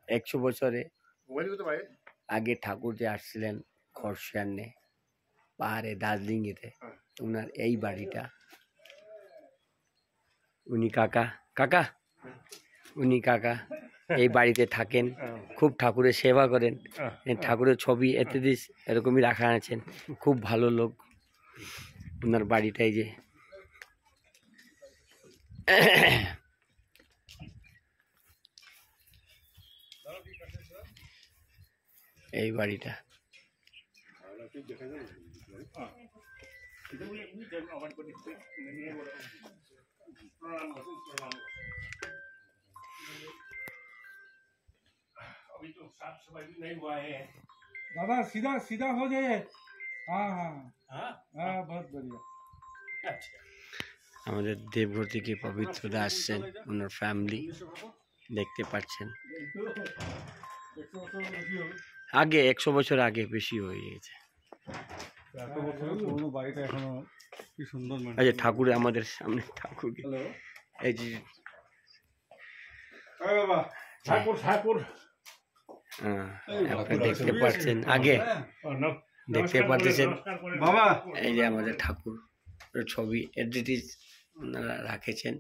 100 বছরে আগে ঠাকুর যে আসছিলেন খরশিয়ানে পাহাড়ে দার্জিলিংয়েতে, ওনার এই বাড়িটা। উনি কাকা এই বাড়িতে থাকেন, খুব ঠাকুরের সেবা করেন, ঠাকুরের ছবি এতে এরকমই রাখা আছেন, খুব ভালো লোক। ওনার বাড়িটাই যে এই বাড়িটা। दादा सीधा सीधा हो जाए। हाँ हाँ हाँ बहुत बढ़िया। আমাদের দেবঘর থেকে পবিত্রদা আসছেন, ওনার ফ্যামিলি দেখতে পাচ্ছেন। আগে 100 বছর আগে বেশি হয়ে গেছে। আচ্ছা, ঠাকুর আমাদের সামনে, ঠাকুর এই যে দেখতে পাচ্ছেন, আগে দেখতে পাচ্ছেন বাবা, এই যে আমাদের ঠাকুর ছবি এডিটিস ওনারা রাখেছেন।